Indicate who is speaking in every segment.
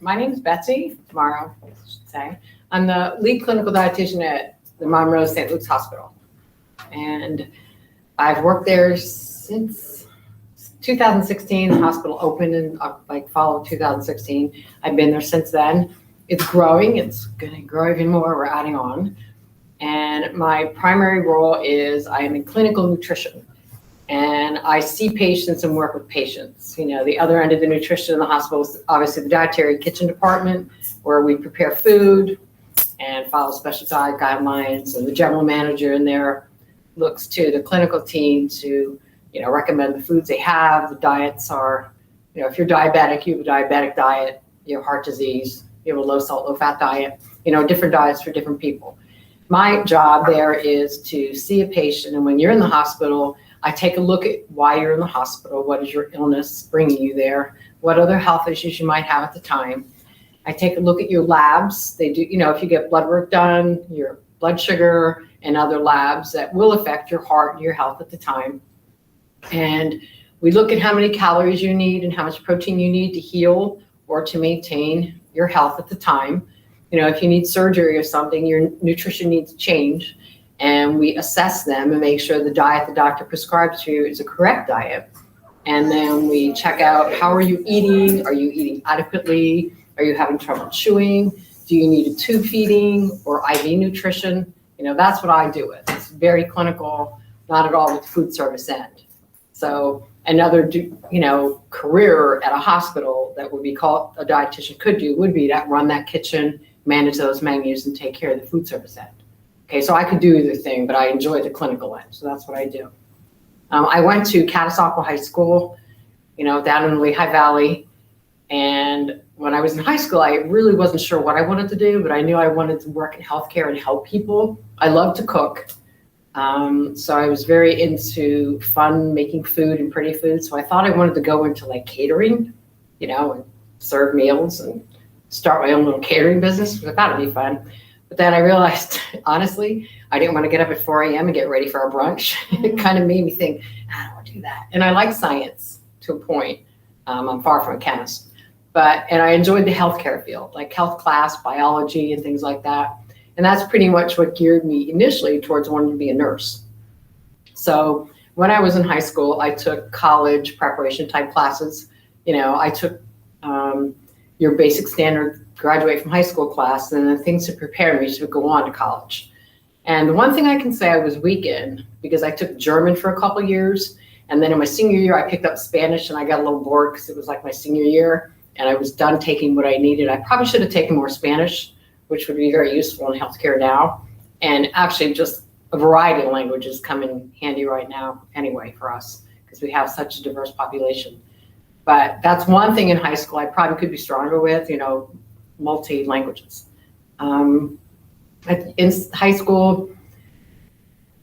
Speaker 1: My name is Betsy Morrow, I should say. I'm the lead clinical dietitian at the Monroe St. Luke's Hospital. And I've worked there since 2016. The hospital opened in fall of 2016. I've been there since then. It's growing. It's going to grow even more. We're adding on. And my primary role is I am in clinical nutrition. And I see patients and work with patients. You know, the other end of the nutrition in the hospital is obviously the dietary kitchen department, where we prepare food and follow special diet guidelines. And the general manager in there looks to the clinical team to, recommend the foods they have. The diets are, if you're diabetic, you have a diabetic diet. You have heart disease, you have a low salt, low fat diet. Different diets for different people. My job there is to see a patient, and when you're in the hospital, I take a look at why you're in the hospital. What is your illness bringing you there? What other health issues you might have at the time? I take a look at your labs. They do, if you get blood work done, your blood sugar and other labs that will affect your heart and your health at the time. And we look at how many calories you need and how much protein you need to heal or to maintain your health at the time. If you need surgery or something, your nutrition needs to change. And we assess them and make sure the diet the doctor prescribes to you is a correct diet. And then we check out, how are you eating? Are you eating adequately? Are you having trouble chewing? Do you need a tube feeding or IV nutrition? That's what I do with. It's very clinical, not at all with the food service end. So another, career at a hospital that would be called a dietitian could do would be that run that kitchen, manage those menus, and take care of the food service end. Okay, so I could do either thing, but I enjoy the clinical end, so that's what I do. I went to Catasauqua High School, down in the Lehigh Valley, and when I was in high school, I really wasn't sure what I wanted to do, but I knew I wanted to work in healthcare and help people. I love to cook, so I was very into fun, making food and pretty food, so I thought I wanted to go into catering, and serve meals and start my own little catering business, because I thought it'd be fun. But then I realized, honestly, I didn't want to get up at 4 a.m. and get ready for a brunch. It kind of made me think, I don't want to do that. And I like science to a point. I'm far from a chemist. And I enjoyed the healthcare field, like health class, biology, and things like that. And that's pretty much what geared me initially towards wanting to be a nurse. So when I was in high school, I took college preparation type classes. I took your basic standard graduate from high school class, and the things to prepare me to go on to college. And the one thing I can say I was weak in, because I took German for a couple of years, and then in my senior year, I picked up Spanish, and I got a little bored because it was like my senior year, and I was done taking what I needed. I probably should have taken more Spanish, which would be very useful in healthcare now. And actually just a variety of languages come in handy right now anyway for us, because we have such a diverse population. But that's one thing in high school I probably could be stronger with, multi-languages. In high school,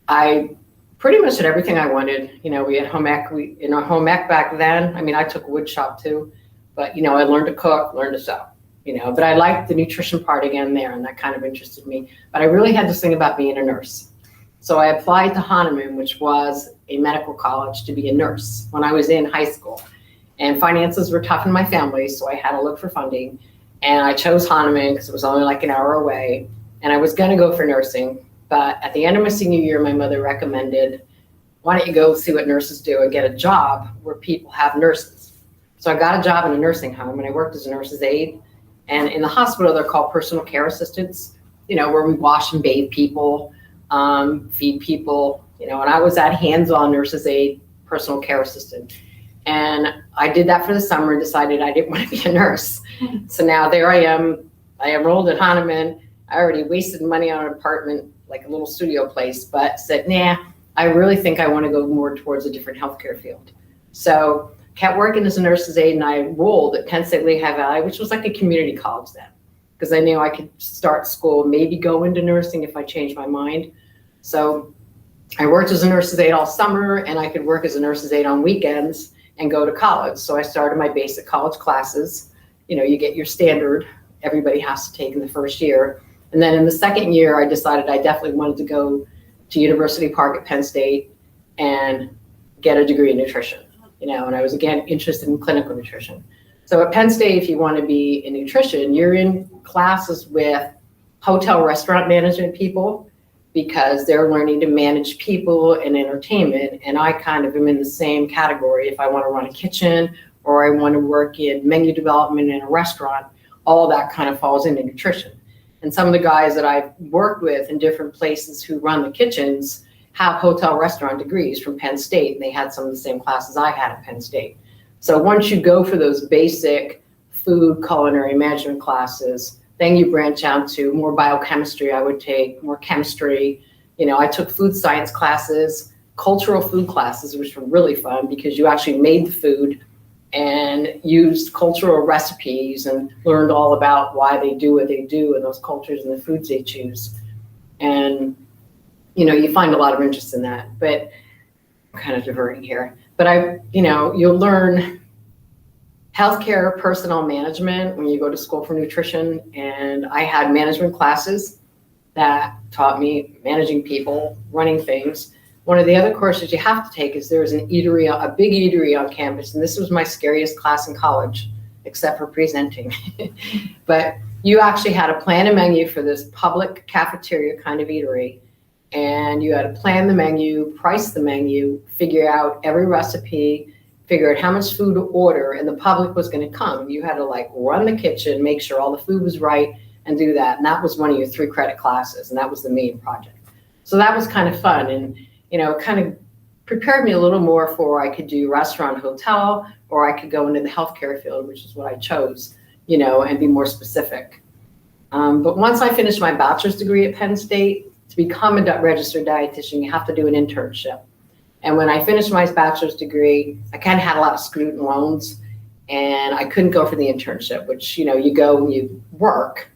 Speaker 1: I pretty much did everything I wanted. We had home ec. Home ec back then, I took wood shop too, but I learned to cook, learned to sew, but I liked the nutrition part again there, and that kind of interested me. But I really had this thing about being a nurse. So I applied to Hahnemann, which was a medical college, to be a nurse when I was in high school. And finances were tough in my family, so I had to look for funding. And I chose Hahnemann because it was only like an hour away. And I was going to go for nursing. But at the end of my senior year, my mother recommended, why don't you go see what nurses do and get a job where people have nurses. So I got a job in a nursing home, and I worked as a nurse's aide. And in the hospital, they're called personal care assistants, where we wash and bathe people, feed people, and I was that hands-on nurse's aide, personal care assistant. And I did that for the summer and decided I didn't want to be a nurse. So now there I am. I enrolled at Hahnemann. I already wasted money on an apartment, like a little studio place, but said, nah, I really think I want to go more towards a different healthcare field. So kept working as a nurse's aide, and I enrolled at Penn State Lehigh Valley, which was like a community college then, because I knew I could start school, maybe go into nursing if I changed my mind. So I worked as a nurse's aide all summer, and I could work as a nurse's aide on weekends and go to college. So I started my basic college classes. You get your standard, everybody has to take in the first year. And then in the second year, I decided I definitely wanted to go to University Park at Penn State and get a degree in nutrition, and I was again interested in clinical nutrition. So at Penn State, if you want to be in nutrition, you're in classes with hotel restaurant management people because they're learning to manage people and entertainment. And I kind of am in the same category. If I want to run a kitchen or I want to work in menu development in a restaurant, all that kind of falls into nutrition. And some of the guys that I've worked with in different places who run the kitchens have hotel restaurant degrees from Penn State. And they had some of the same classes I had at Penn State. So once you go for those basic food culinary management classes, then you branch out to more biochemistry. I would take more chemistry. I took food science classes, cultural food classes, which were really fun because you actually made the food and used cultural recipes and learned all about why they do what they do in those cultures and the foods they choose. And, you find a lot of interest in that, but I'm kind of diverting here. But you'll learn healthcare personnel management when you go to school for nutrition. And I had management classes that taught me managing people, running things. One of the other courses you have to take is there's an eatery, a big eatery on campus. And this was my scariest class in college, except for presenting. But you actually had to plan a menu for this public cafeteria kind of eatery. And you had to plan the menu, price the menu, figure out every recipe, figure out how much food to order, and the public was going to come. You had to run the kitchen, make sure all the food was right, and do that. And that was one of your 3 credit classes, and that was the main project. So that was kind of fun, and it kind of prepared me a little more for I could do restaurant, hotel, or I could go into the healthcare field, which is what I chose, and be more specific. But once I finished my bachelor's degree at Penn State, to become a registered dietitian, you have to do an internship. And when I finished my bachelor's degree, I kind of had a lot of student loans and I couldn't go for the internship, which, you go and you work.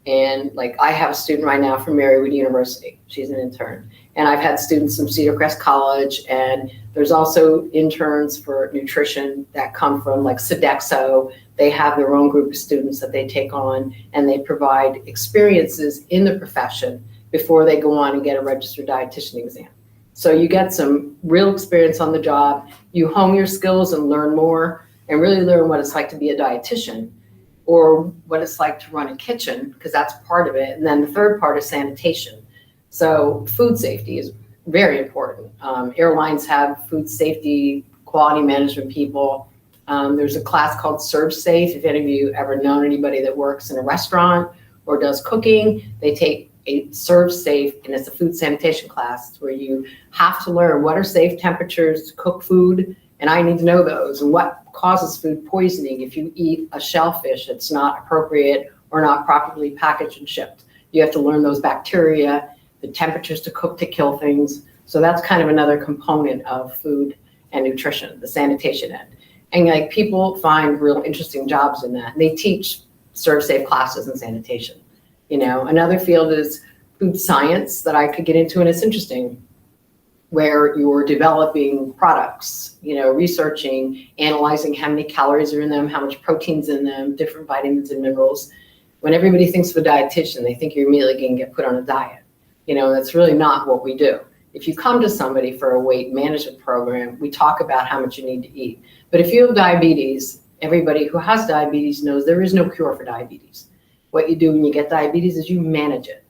Speaker 1: And I have a student right now from Marywood University. She's an intern. And I've had students from Cedar Crest College. And there's also interns for nutrition that come from Sodexo. They have their own group of students that they take on and they provide experiences in the profession before they go on and get a registered dietitian exam. So you get some real experience on the job, you hone your skills and learn more and really learn what it's like to be a dietitian or what it's like to run a kitchen, because that's part of it. And then the third part is sanitation. So food safety is very important. Airlines have food safety, quality management people. There's a class called Serve Safe. If any of you ever known anybody that works in a restaurant or does cooking, they take a Serve Safe, and it's a food sanitation class. It's where you have to learn what are safe temperatures to cook food, and I need to know those, and what causes food poisoning if you eat a shellfish that's not appropriate or not properly packaged and shipped. You have to learn those bacteria, the temperatures to cook to kill things. So that's kind of another component of food and nutrition, the sanitation end. And people find real interesting jobs in that. And they teach Serve Safe classes in sanitation. Another field is food science that I could get into, and it's interesting, where you're developing products, researching, analyzing how many calories are in them, how much protein's in them, different vitamins and minerals. When everybody thinks of a dietitian, they think you're immediately going to get put on a diet. That's really not what we do. If you come to somebody for a weight management program, we talk about how much you need to eat. But if you have diabetes, everybody who has diabetes knows there is no cure for diabetes. What you do when you get diabetes is you manage it.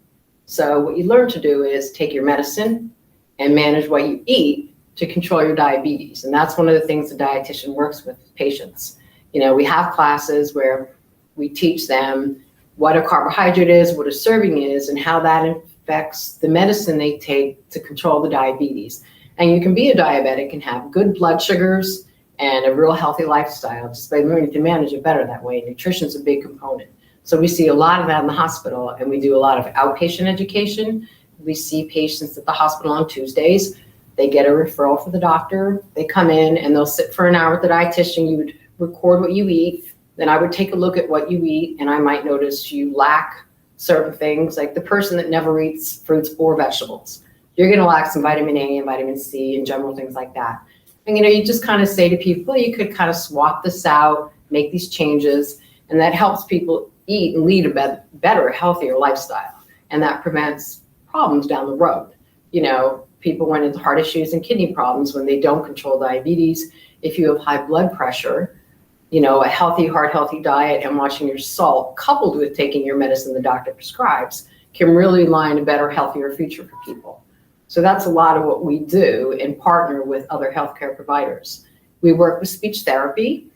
Speaker 1: So what you learn to do is take your medicine and manage what you eat to control your diabetes. And that's one of the things the dietitian works with patients. We have classes where we teach them what a carbohydrate is, what a serving is, and how that affects the medicine they take to control the diabetes. And you can be a diabetic and have good blood sugars and a real healthy lifestyle just by learning to manage it better that way. Nutrition is a big component. So we see a lot of that in the hospital, and we do a lot of outpatient education. We see patients at the hospital on Tuesdays. They get a referral for the doctor. They come in and they'll sit for an hour with the dietitian. You would record what you eat. Then I would take a look at what you eat, and I might notice you lack certain things, like the person that never eats fruits or vegetables. You're going to lack some vitamin A and vitamin C and general things like that. And, you just kind of say to people, well, you could kind of swap this out, make these changes, and that helps people eat and lead a better, healthier lifestyle. And that prevents problems down the road. People run into heart issues and kidney problems when they don't control diabetes. If you have high blood pressure, a healthy heart, healthy diet and watching your salt coupled with taking your medicine the doctor prescribes can really line a better, healthier future for people. So that's a lot of what we do and partner with other healthcare providers. We work with speech therapy.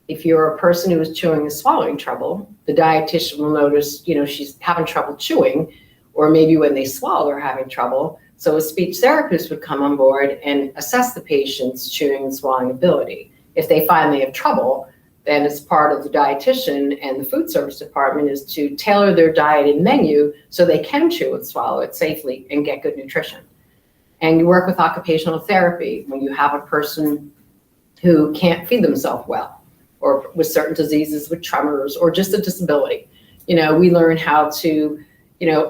Speaker 1: If you're a person who is chewing and swallowing trouble, the dietitian will notice, she's having trouble chewing, or maybe when they swallow, they're having trouble. So a speech therapist would come on board and assess the patient's chewing and swallowing ability. If they find they have trouble, then it's part of the dietitian and the food service department is to tailor their diet and menu so they can chew and swallow it safely and get good nutrition. And you work with occupational therapy when you have a person who can't feed themselves well, or with certain diseases, with tremors, or just a disability. We learn how to,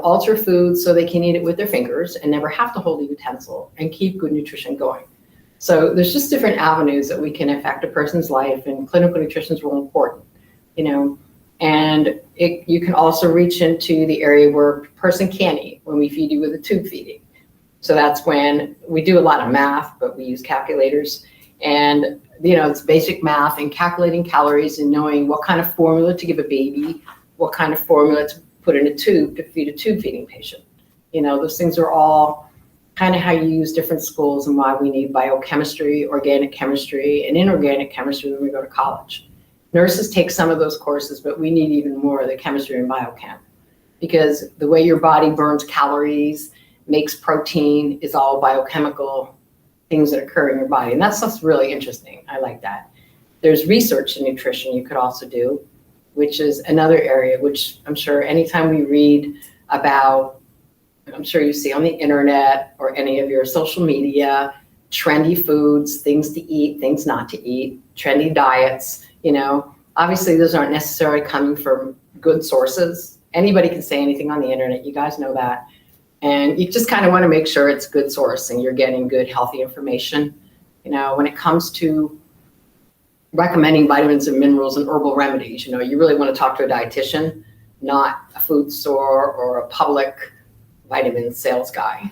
Speaker 1: alter food so they can eat it with their fingers and never have to hold a utensil and keep good nutrition going. So there's just different avenues that we can affect a person's life, and clinical nutrition is real important, and you can also reach into the area where a person can't eat when we feed you with a tube feeding. So that's when we do a lot of math, but we use calculators, and it's basic math and calculating calories and knowing what kind of formula to give a baby, what kind of formula to put in a tube to feed a tube feeding patient. Those things are all kind of how you use different schools and why we need biochemistry, organic chemistry, and inorganic chemistry when we go to college. Nurses take some of those courses, but we need even more of the chemistry and biochem, because the way your body burns calories, makes protein, is all biochemical things that occur in your body. And that stuff's really interesting. I like that. There's research in nutrition you could also do, which is another area, which I'm sure anytime we read about, I'm sure you see on the internet or any of your social media, trendy foods, things to eat, things not to eat, trendy diets, obviously those aren't necessarily coming from good sources. Anybody can say anything on the internet, you guys know that. And you just kind of want to make sure it's good source and you're getting good, healthy information. When it comes to recommending vitamins and minerals and herbal remedies, you really want to talk to a dietitian, not a food store or a public vitamin sales guy,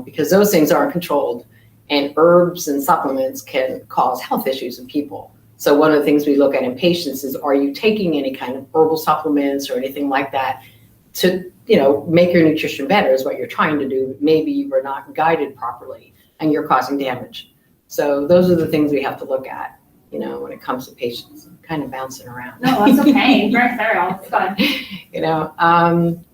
Speaker 1: because those things aren't controlled, and herbs and supplements can cause health issues in people. So one of the things we look at in patients is, are you taking any kind of herbal supplements or anything like that to, make your nutrition better is what you're trying to do. Maybe you were not guided properly and you're causing damage. So those are the things we have to look at, when it comes to patients. I'm kind of bouncing around.
Speaker 2: No, that's okay. Very thorough. It's fun.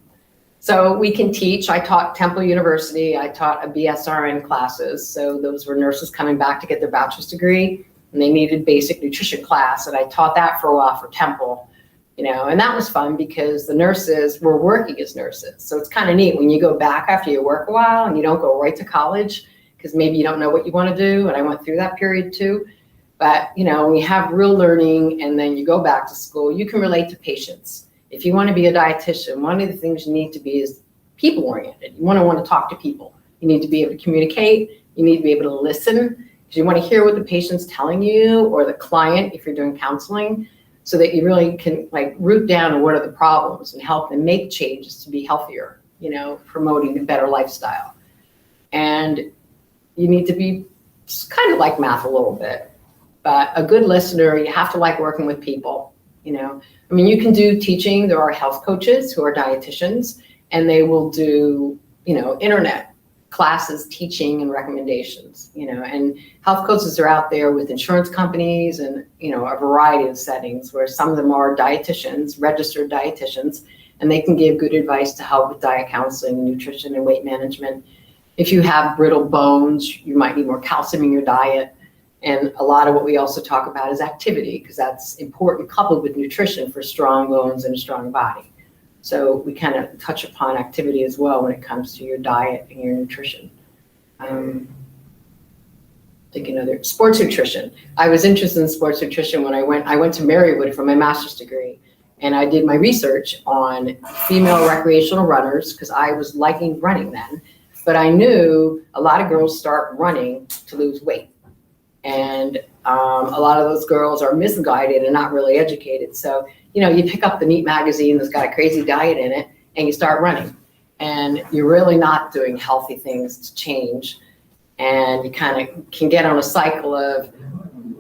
Speaker 1: So we can teach. I taught Temple University. I taught a BSRN classes. So those were nurses coming back to get their bachelor's degree, and they needed basic nutrition class. And I taught that for a while for Temple, and that was fun because the nurses were working as nurses. So it's kind of neat when you go back after you work a while and you don't go right to college because maybe you don't know what you want to do. And I went through that period too. But, when you have real learning and then you go back to school, you can relate to patients. If you want to be a dietitian, one of the things you need to be is people-oriented. You want to talk to people. You need to be able to communicate. You need to be able to listen because you want to hear what the patient's telling you, or the client if you're doing counseling, so that you really can root down what are the problems and help them make changes to be healthier, promoting a better lifestyle. And you need to be kind of like math a little bit, but a good listener, you have to like working with people, you can do teaching. There are health coaches who are dietitians, and they will do, internet classes, teaching and recommendations, and health coaches are out there with insurance companies and, a variety of settings where some of them are dietitians, registered dietitians, and they can give good advice to help with diet counseling, nutrition, and weight management. If you have brittle bones, you might need more calcium in your diet. And a lot of what we also talk about is activity, because that's important coupled with nutrition for strong bones and a strong body. So we kind of touch upon activity as well when it comes to your diet and your nutrition. Thinking other sports nutrition. I was interested in sports nutrition when I went to Marywood for my master's degree, and I did my research on female recreational runners because I was liking running then. But I knew a lot of girls start running to lose weight. And a lot of those girls are misguided and not really educated. So, you pick up the Neat magazine that's got a crazy diet in it and you start running. And you're really not doing healthy things to change. And you kind of can get on a cycle of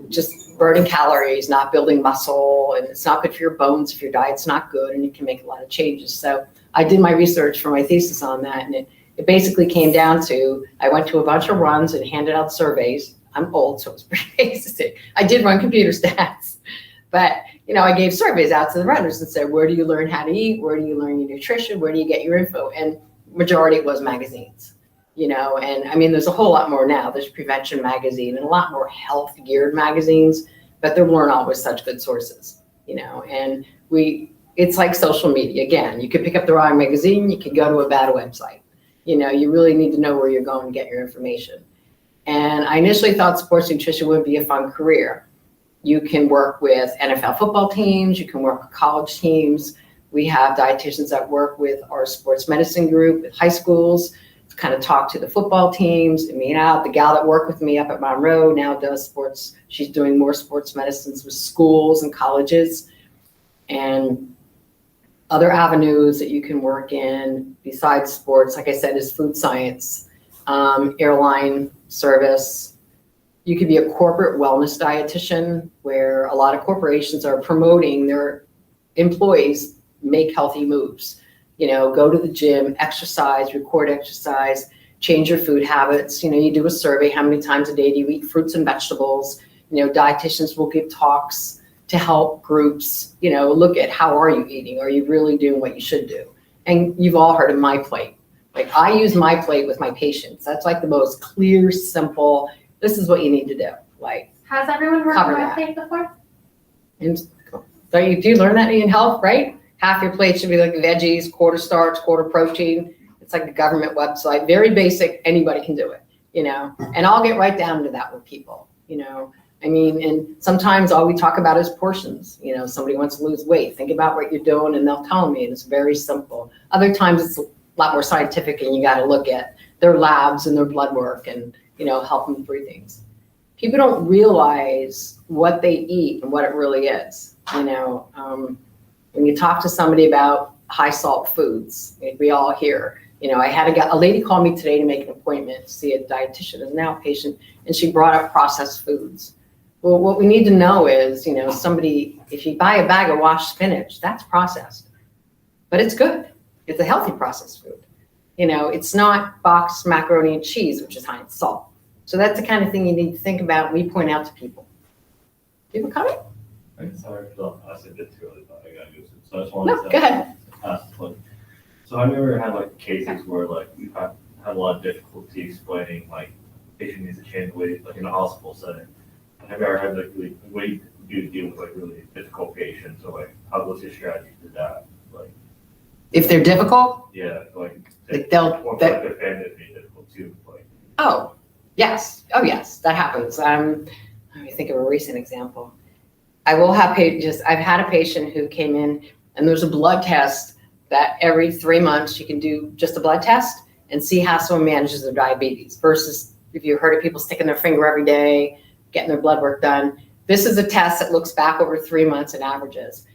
Speaker 1: just burning calories, not building muscle, and it's not good for your bones if your diet's not good, and you can make a lot of changes. So I did my research for my thesis on that, and it basically came down to, I went to a bunch of runs and handed out surveys. I'm old, so it was pretty basic. I did run computer stats, but I gave surveys out to the runners and said, where do you learn how to eat? Where do you learn your nutrition? Where do you get your info? And majority was magazines. And I mean, there's a whole lot more now. There's Prevention Magazine and a lot more health geared magazines, but there weren't always such good sources, and it's like social media. Again, you could pick up the wrong magazine, you could go to a bad website. You really need to know where you're going to get your information. And I initially thought sports nutrition would be a fun career. You can work with NFL football teams, you can work with college teams. We have dietitians that work with our sports medicine group with high schools, kind of talk to the football teams. The gal that worked with me up at Monroe now does sports. She's doing more sports medicines with schools and colleges, and other avenues that you can work in besides sports, like I said, is food science, airline service. You could be a corporate wellness dietitian, where a lot of corporations are promoting their employees make healthy moves. Go to the gym, exercise, record exercise, change your food habits. You do a survey, how many times a day do you eat fruits and vegetables? Dietitians will give talks to help groups, look at how are you eating? Are you really doing what you should do? And you've all heard of My Plate. Like, I use My Plate with my patients. That's like the most clear, simple, this is what you need to do. Like,
Speaker 2: has everyone worked
Speaker 1: cover
Speaker 2: on My
Speaker 1: that.
Speaker 2: Plate before?
Speaker 1: And do you learn that in health, right? Half your plate should be like veggies, quarter starch, quarter protein. It's like a government website, very basic. Anybody can do it, and I'll get right down to that with people, I mean, and sometimes all we talk about is portions. Somebody wants to lose weight, think about what you're doing and they'll tell me, and it's very simple. Other times it's a lot more scientific, and you got to look at their labs and their blood work and, help them through things. People don't realize what they eat and what it really is, When you talk to somebody about high salt foods, like we all hear, I had a lady call me today to make an appointment to see a dietitian as an outpatient, and she brought up processed foods. Well, what we need to know is, if you buy a bag of washed spinach, that's processed, but it's good. It's a healthy processed food. It's not boxed macaroni and cheese, which is high in salt. So that's the kind of thing you need to think about when you point out to people. Do you have a comment?
Speaker 3: I'm sorry if I said it too early, but I gotta use it. So I just wanted
Speaker 1: No,
Speaker 3: to
Speaker 1: go ahead.
Speaker 3: ask, so have you ever had cases where you've had a lot of difficulty explaining patient needs to change weight in a hospital setting? Have you ever had what you do to deal with really difficult patients, or how was your strategy for that?
Speaker 1: If they're difficult,
Speaker 3: Yeah,
Speaker 1: their
Speaker 3: family would be difficult too.
Speaker 1: oh, yes. Oh, yes, that happens. Let me think of a recent example. I will have I've had a patient who came in, and there's a blood test that every 3 months you can do just a blood test and see how someone manages their diabetes, versus if you heard of people sticking their finger every day, getting their blood work done. This is a test that looks back over 3 months and averages.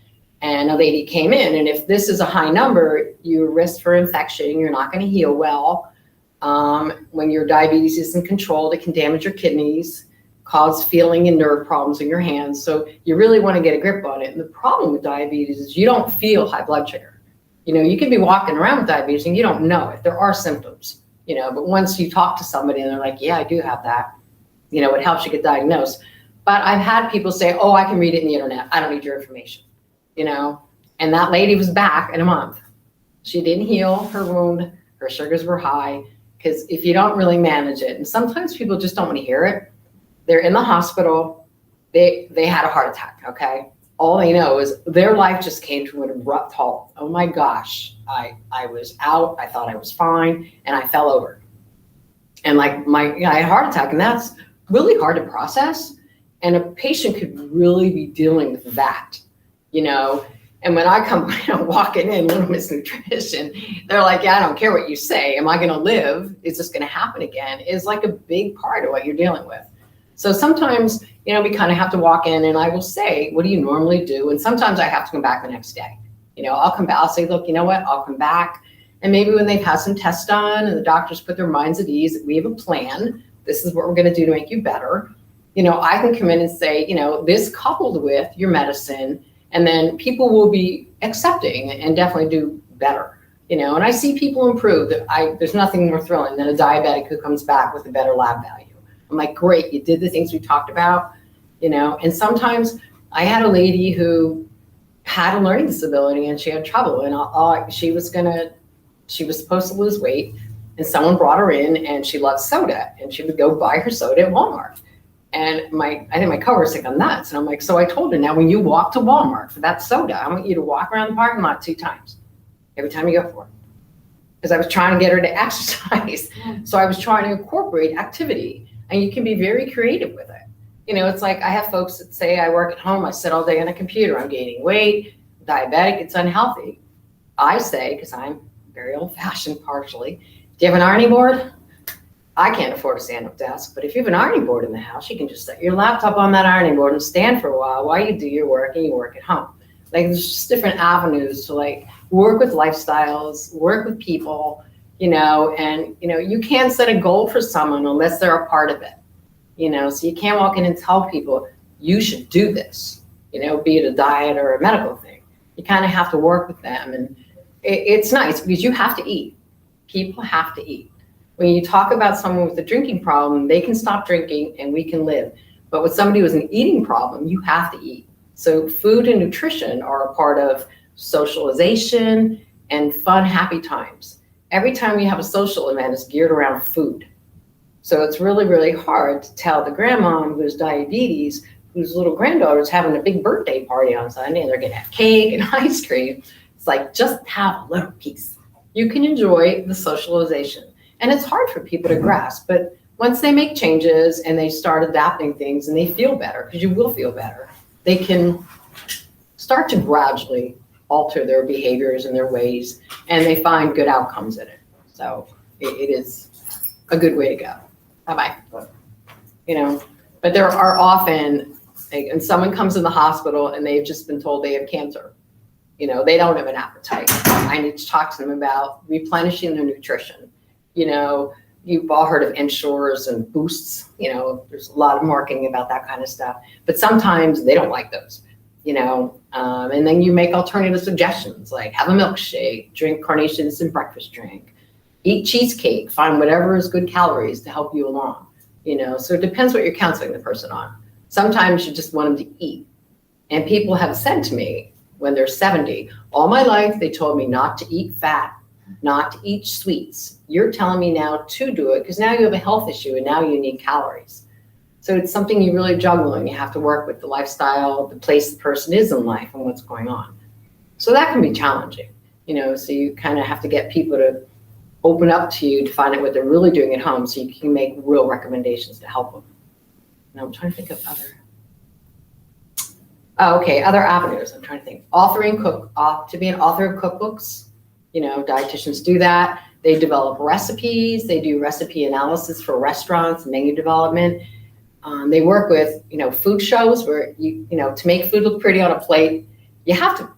Speaker 1: And a lady came in, and if this is a high number, you risk for infection. You're not going to heal well. When your diabetes isn't controlled, it can damage your kidneys, cause feeling and nerve problems in your hands. So you really want to get a grip on it. And the problem with diabetes is you don't feel high blood sugar. You can be walking around with diabetes and you don't know it. There are symptoms, but once you talk to somebody and they're like, yeah, I do have that, it helps you get diagnosed. But I've had people say, oh, I can read it in the internet. I don't need your information, and that lady was back in a month. She didn't heal her wound. Her sugars were high, because if you don't really manage it, and sometimes people just don't want to hear it. They're in the hospital. They had a heart attack, okay? All they know is their life just came to an abrupt halt. Oh my gosh, I was out, I thought I was fine, and I fell over. And I had a heart attack, and that's really hard to process. And a patient could really be dealing with that, And when I come walking in, Little Miss Nutrition, they're like, yeah, I don't care what you say. Am I going to live? Is this going to happen again? Is like a big part of what you're dealing with. So sometimes, we kind of have to walk in, and I will say, what do you normally do? And sometimes I have to come back the next day. I'll come back. I'll say, look, you know what? I'll come back. And maybe when they've had some tests done and the doctors put their minds at ease, we have a plan. This is what we're going to do to make you better. I can come in and say, this coupled with your medicine, and then people will be accepting and definitely do better. And I see people improve. There's nothing more thrilling than a diabetic who comes back with a better lab value. I'm like, great, you did the things we talked about, and sometimes I had a lady who had a learning disability and she had trouble, and she was supposed to lose weight, and someone brought her in and she loved soda, and she would go buy her soda at Walmart. And I think my coworkers think I'm nuts. And I'm like, so I told her, now when you walk to Walmart for that soda, I want you to walk around the parking lot 2 times. Every time you go for it. Because I was trying to get her to exercise. So I was trying to incorporate activity, and you can be very creative with it. It's like I have folks that say I work at home, I sit all day on a computer, I'm gaining weight, diabetic, it's unhealthy. I say, because I'm very old fashioned partially, do you have an ironing board? I can't afford a stand-up desk, but if you have an ironing board in the house, you can just set your laptop on that ironing board and stand for a while you do your work and you work at home. Like, there's just different avenues to work with lifestyles, work with people, and you can't set a goal for someone unless they're a part of it, so you can't walk in and tell people you should do this, be it a diet or a medical thing. You kind of have to work with them, and it's nice because you have to eat. People have to eat. When you talk about someone with a drinking problem, they can stop drinking and we can live. But with somebody with an eating problem, you have to eat. So food and nutrition are a part of socialization and fun, happy times. Every time we have a social event, it's geared around food. So it's really, really hard to tell the grandma who has diabetes, whose little granddaughter is having a big birthday party on Sunday, and they're going to have cake and ice cream. It's like, just have a little piece. You can enjoy the socialization. And it's hard for people to grasp, but once they make changes and they start adapting things and they feel better, because you will feel better, they can start to gradually alter their behaviors and their ways, and they find good outcomes in it. So it is a good way to go. Bye-bye. But there are often, and someone comes in the hospital and they've just been told they have cancer. They don't have an appetite. I need to talk to them about replenishing their nutrition. You've all heard of Ensures and Boosts. There's a lot of marketing about that kind of stuff. But sometimes they don't like those, and then you make alternative suggestions, like have a milkshake, drink carnation instant breakfast drink, eat cheesecake, find whatever is good calories to help you along. So it depends what you're counseling the person on. Sometimes you just want them to eat. And people have said to me when they're 70, all my life they told me not to eat fat, not to eat sweets. You're telling me now to do it because now you have a health issue and now you need calories. So it's something you really juggle, and you have to work with the lifestyle, the place the person is in life, and what's going on. So that can be challenging, so you kind of have to get people to open up to you to find out what they're really doing at home so you can make real recommendations to help them. And I'm trying to think of other avenues. I'm trying to think. To be an author of cookbooks. Dietitians do that. They develop recipes. They do recipe analysis for restaurants, menu development. They work with, food shows where to make food look pretty on a plate, you have to,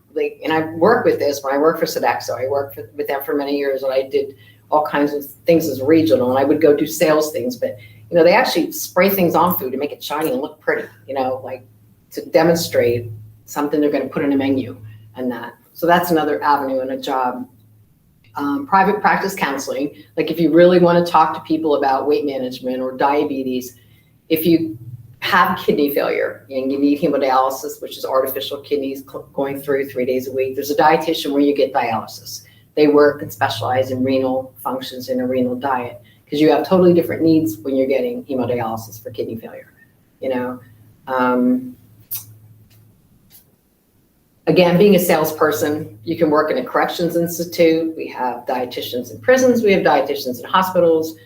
Speaker 1: and I work with this when I work for Sodexo. I worked with them for many years, and I did all kinds of things as regional, and I would go do sales things, but, they actually spray things on food to make it shiny and look pretty, to demonstrate something they're going to put in a menu and that. So that's another avenue and a job. Private practice counseling, like if you really want to talk to people about weight management or diabetes, if you have kidney failure and you need hemodialysis, which is artificial kidneys going through 3 days a week, there's a dietitian where you get dialysis. They work and specialize in renal functions in a renal diet, because you have totally different needs when you're getting hemodialysis for kidney failure. Again, being a salesperson, you can work in a corrections institute. We have dietitians in prisons. We have dietitians in hospitals.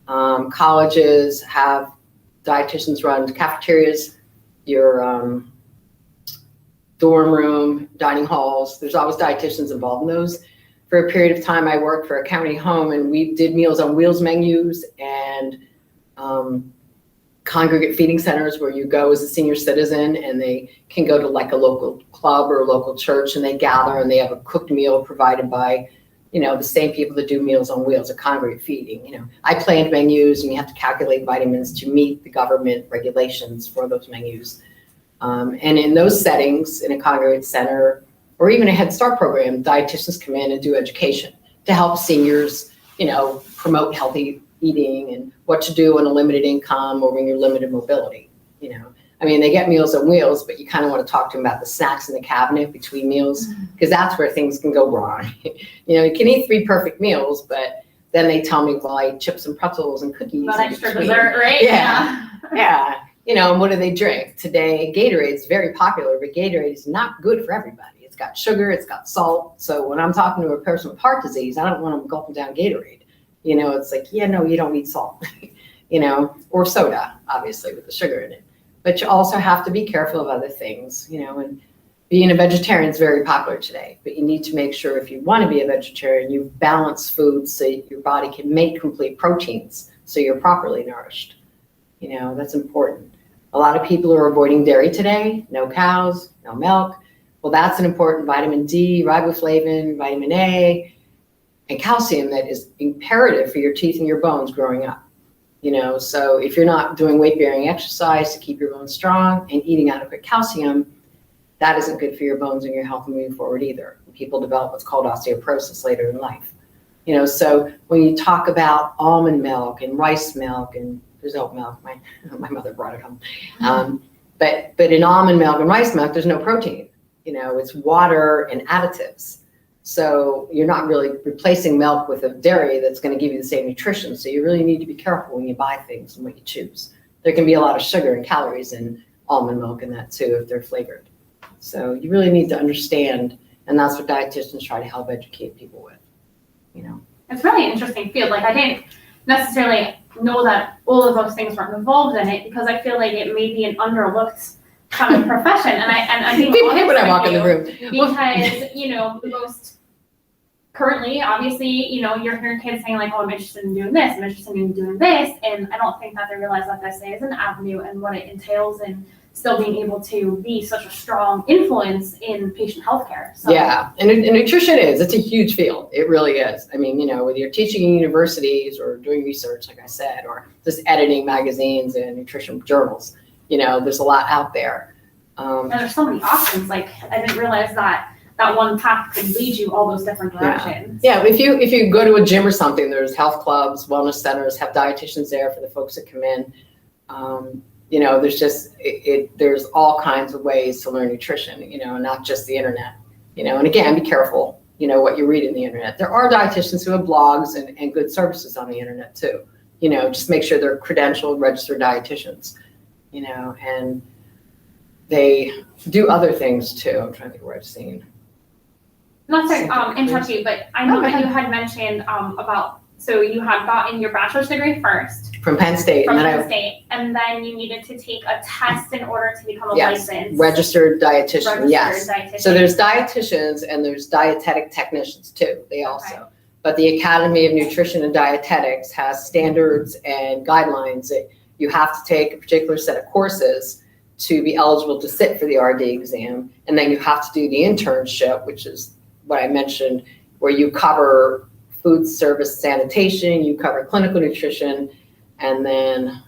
Speaker 1: Colleges have dietitians run cafeterias, your dorm room, dining halls. There's always dietitians involved in those. For a period of time, I worked for a county home, and we did Meals on Wheels menus and congregate feeding centers where you go as a senior citizen, and they can go to like a local club or a local church, and they gather and they have a cooked meal provided by the same people that do Meals on Wheels or congregate feeding. I planned menus, and you have to calculate vitamins to meet the government regulations for those menus. And in those settings, in a congregate center, or even a Head Start program, dietitians come in and do education to help seniors, promote healthy eating and what to do on a limited income or when you're limited mobility. They get Meals on Wheels, but you kind of want to talk to them about the snacks in the cabinet between meals, because that's where things can go wrong. You can eat 3 perfect meals, but then they tell me, well, I eat chips and pretzels and cookies.
Speaker 2: Not extra dessert, right?
Speaker 1: Yeah. Yeah. And what do they drink? Today, Gatorade is very popular, but Gatorade is not good for everybody. It's got sugar, it's got salt. So when I'm talking to a person with heart disease, I don't want them gulping down Gatorade. It's like, no, you don't need salt, or soda, obviously, with the sugar in it. But you also have to be careful of other things, and being a vegetarian is very popular today. But you need to make sure, if you want to be a vegetarian, you balance foods so your body can make complete proteins so you're properly nourished. That's important. A lot of people are avoiding dairy today, no cows, no milk. Well, that's an important vitamin D, riboflavin, vitamin A, and calcium that is imperative for your teeth and your bones growing up. So if you're not doing weight-bearing exercise to keep your bones strong and eating adequate calcium, that isn't good for your bones and your health moving forward either. People develop what's called osteoporosis later in life. So when you talk about almond milk and rice milk, and there's oat milk, my mother brought it home. But in almond milk and rice milk, there's no protein. It's water and additives. So you're not really replacing milk with a dairy that's going to give you the same nutrition. So you really need to be careful when you buy things and what you choose. There can be a lot of sugar and calories in almond milk and that too, if they're flavored. So you really need to understand, and that's what dietitians try to help educate people with.
Speaker 2: It's really an interesting field. I didn't necessarily know that all of those things were involved in it, because I feel like it may be an underlooked kind of profession. And I think
Speaker 1: people hate when I walk in the room
Speaker 2: because most currently, obviously, you're hearing kids saying like, oh, I'm interested in doing this, I'm interested in doing this, and I don't think that they realize that this is an avenue and what it entails, and still being able to be such a strong influence in patient healthcare. So.
Speaker 1: Yeah, and nutrition it's a huge field. It really is. Whether you're teaching in universities or doing research, like I said, or just editing magazines and nutrition journals, there's a lot out there.
Speaker 2: And there's so many options. I didn't realize that one path could lead you all those different directions.
Speaker 1: Yeah, if you go to a gym or something, there's health clubs, wellness centers, have dietitians there for the folks that come in. There's just, there's all kinds of ways to learn nutrition, not just the internet, and again, be careful, what you read in the internet. There are dietitians who have blogs and good services on the internet too, just make sure they're credentialed, registered dietitians, and they do other things too. I'm trying to think where I've seen.
Speaker 2: Not to interrupt you, but I know that you had mentioned about, so you had gotten your bachelor's degree first.
Speaker 1: From Penn State.
Speaker 2: And then you needed to take a test in order to become a licensed.
Speaker 1: Registered dietitian, yes.
Speaker 2: Dietitian.
Speaker 1: So there's dietitians and there's dietetic technicians too, they also.
Speaker 2: Okay.
Speaker 1: But the Academy of Nutrition and Dietetics has standards and guidelines that you have to take a particular set of courses to be eligible to sit for the RD exam. And then you have to do the internship, which is what I mentioned, where you cover food service sanitation, you cover clinical nutrition, and then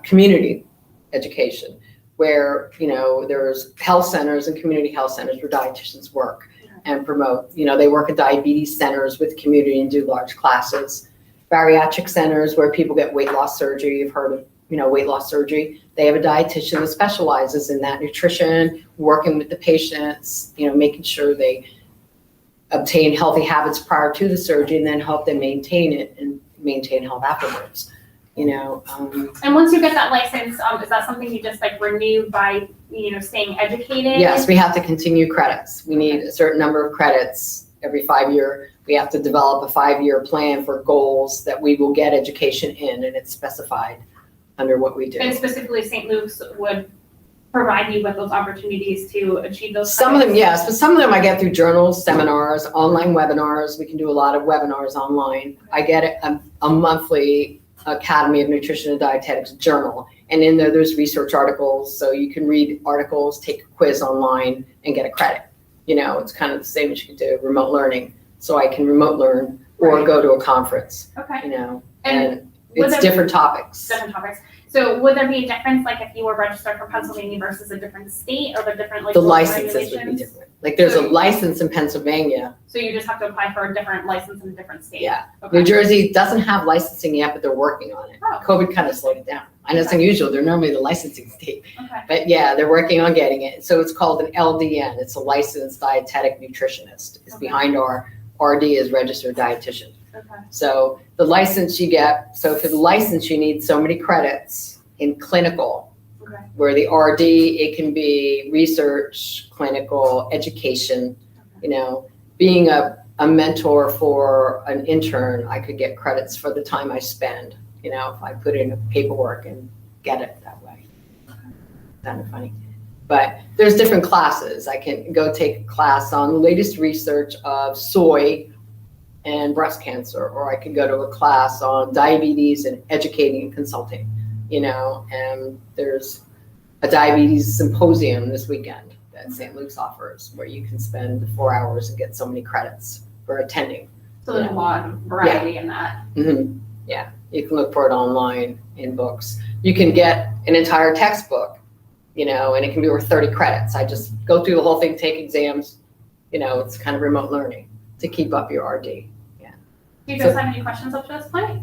Speaker 1: community education, where there's health centers and community health centers where dietitians work and promote. They work at diabetes centers with community and do large classes. Bariatric centers where people get weight loss surgery. You've heard of weight loss surgery. They have a dietitian that specializes in that nutrition, working with the patients, making sure they obtain healthy habits prior to the surgery and then help them maintain it and maintain health afterwards.
Speaker 2: And once you get that license, is that something you just renew by staying educated?
Speaker 1: Yes, we have to continue credits. We need a certain number of credits every 5 year. We have to develop a 5-year plan for goals that we will get education in, and it's specified under what we do.
Speaker 2: And specifically, St. Luke's would provide you with those opportunities to achieve those.
Speaker 1: Some of them, yes, but some of them I get through journals, seminars, online webinars. We can do a lot of webinars online. I get a monthly Academy of Nutrition and Dietetics journal, and in there's research articles, so you can read articles, take a quiz online, and get a credit. It's kind of the same as you could do remote learning. so I can remote learn or
Speaker 2: Right.
Speaker 1: go to a conference,
Speaker 2: Okay.
Speaker 1: you know,
Speaker 2: And
Speaker 1: and
Speaker 2: would
Speaker 1: it's
Speaker 2: there-
Speaker 1: different topics.
Speaker 2: Different topics. So would there be a difference, like if you were registered for Pennsylvania versus a different state, or the different like
Speaker 1: The
Speaker 2: local
Speaker 1: licenses would be
Speaker 2: regulations?
Speaker 1: different. Like there's a
Speaker 2: So-
Speaker 1: license in Pennsylvania.
Speaker 2: So you just have to apply for a different license in a different state?
Speaker 1: Yeah.
Speaker 2: Okay.
Speaker 1: New Jersey doesn't have licensing yet, but they're working on it.
Speaker 2: Oh.
Speaker 1: COVID kind of slowed it down. I know it's
Speaker 2: Okay.
Speaker 1: unusual. They're normally the licensing state.
Speaker 2: Okay.
Speaker 1: But yeah, they're working on getting it. So it's called an LDN. It's a licensed dietetic nutritionist. It's
Speaker 2: Okay.
Speaker 1: behind our RD is registered dietitian.
Speaker 2: Okay.
Speaker 1: So the license you get, so for the license, you need so many credits in clinical,
Speaker 2: Okay.
Speaker 1: where the RD, it can be research, clinical, education, you know, being a mentor for an intern, I could get credits for the time I spend, you know, if I put in paperwork and get it that way. Kind of funny. But there's different classes. I can go take a class on the latest research of soy and breast cancer, or I could go to a class on diabetes and educating and consulting, you know, and there's a diabetes symposium this weekend that St. Luke's offers where you can spend 4 hours and get so many credits for attending.
Speaker 2: So there's a lot of variety in that.
Speaker 1: Mhm. Yeah, you can look for it online in books. You can get an entire textbook, you know, and it can be worth 30 credits. I just go through the whole thing, take exams, you know, it's kind of remote learning to keep up your RD.
Speaker 2: Do you guys have any questions up to this point?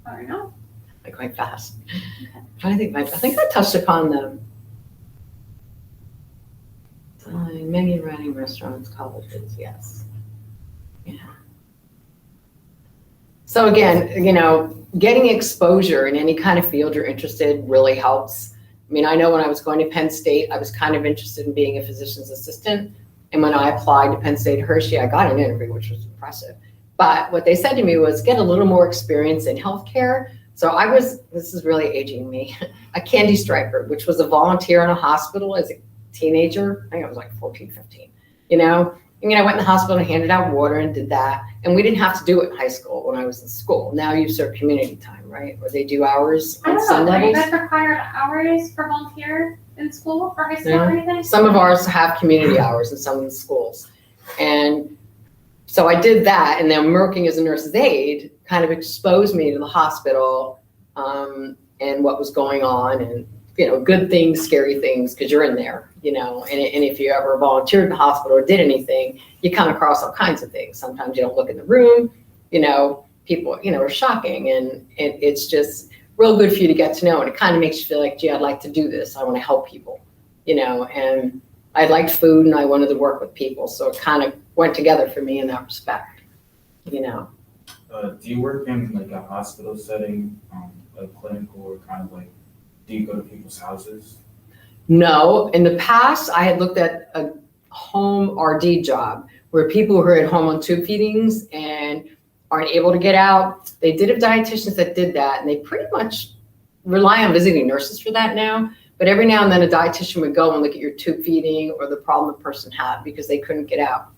Speaker 2: Or no?
Speaker 1: Like quite fast. I think I touched upon the menu writing, restaurants, colleges, yes. Yeah. So again, you know, getting exposure in any kind of field you're interested in really helps. I mean, I know when I was going to Penn State, I was kind of interested in being a physician's assistant. And when I applied to Penn State Hershey, I got an interview, which was impressive. But what they said to me was get a little more experience in healthcare. So I was, this is really aging me, a candy striper, which was a volunteer in a hospital as a teenager. I think I was like 14, 15, you know? And I went in the hospital and handed out water and did that. And we didn't have to do it in high school when I was in school. Now you serve community time, right? Or they do hours
Speaker 2: I
Speaker 1: on
Speaker 2: don't
Speaker 1: some
Speaker 2: know, do you
Speaker 1: levels.
Speaker 2: guys require hours for volunteer in school, for high school
Speaker 1: Yeah.
Speaker 2: or anything?
Speaker 1: Some of ours have community hours in some of the schools. And so I did that, and then working as a nurse's aide kind of exposed me to the hospital and what was going on, and you know, good things, scary things, because you're in there, you know. And if you ever volunteered in the hospital or did anything, you come across all kinds of things. Sometimes you don't look in the room, you know, people, you know, are shocking, and it's just real good for you to get to know, and it kind of makes you feel like, gee, I'd like to do this. I want to help people, you know. And I liked food, and I wanted to work with people, so it kind of went together for me in that respect, you know.
Speaker 4: Do you work in like a hospital setting, a clinical, or kind of like, do you go to people's houses?
Speaker 1: No, in the past, I had looked at a home RD job where people who are at home on tube feedings and aren't able to get out. They did have dietitians that did that, and they pretty much rely on visiting nurses for that now. But every now and then a dietitian would go and look at your tube feeding or the problem the person had because they couldn't get out.